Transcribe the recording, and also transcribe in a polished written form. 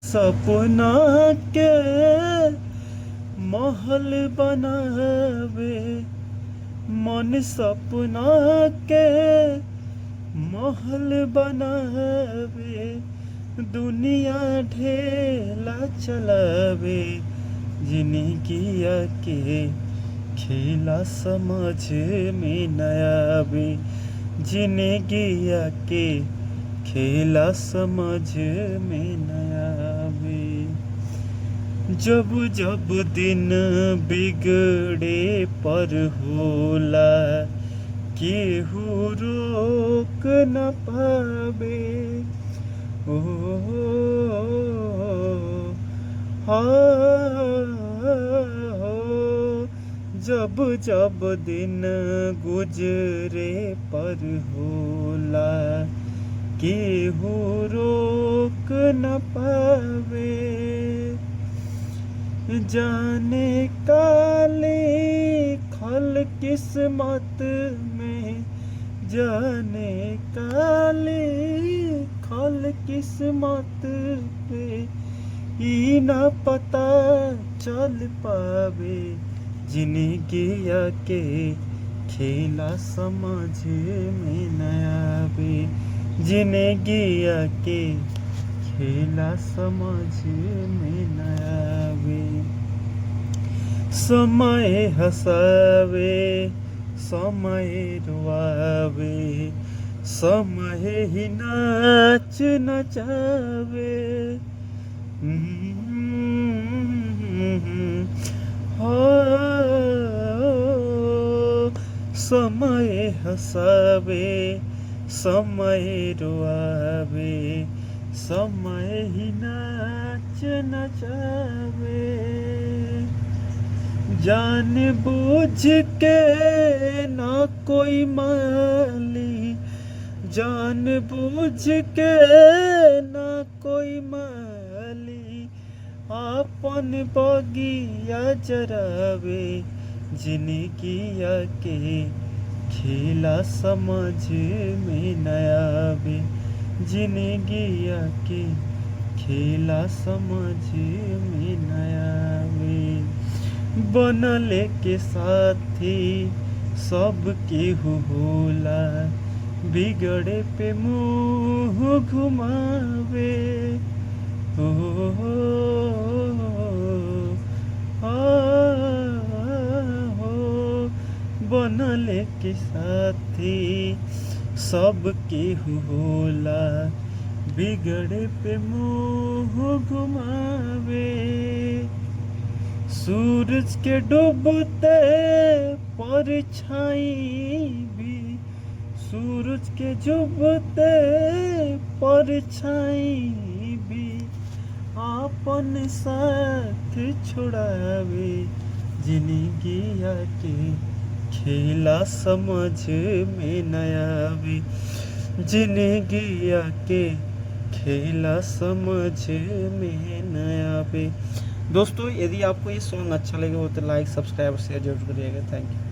सपना के महल बनावे, मन सपना के महल बनावे, दुनिया ढेला चलावे, जिंदगिया के खेला समझ में न आवे, जिंदगिया के खेला समझ में न आवे। जब जब दिन बिगड़े पर होला, केहू रोक न पावे। ओ जब जब दिन गुजरे पर होला, केहू रोक न पावे। जाने काले खल किस्मत में, जाने काले खल किस्मत पे, ई न पता चल पावे, जिंदगिया के खेला समझ में न आवे, जिंदगिया के खेला समझ में न आवे। समय हंसावे, समय रुआवे, समय ही नाच नचावे। समय हंसावे, समय रुआवे, समय ही नाच नचावे। जान बूझ के ना कोई माली, जान बूझ के ना कोई माली, आपन बगिया जरावे, जिंदगिया के खेला समझ में न आवे, जिंदगिया के खेला समझ में न आवे। बनले के साथी सब केहू होला, बिगड़े पे मुँह घुमावे। बनले के साथी सब केहू होला, बिगड़े पे मुँह घुमावे। सूरज के डूबते परछाई भी, सूरज के डूबते परछाई भी, आपन साथ छुड़ावे, जिंदगिया के खेला समझ में न आवे, जिंदगिया के खेला समझ में न आवे। दोस्तों, यदि आपको ये सॉन्ग अच्छा लगे हो तो लाइक, सब्सक्राइब, शेयर जरूर करिएगा। Thank you.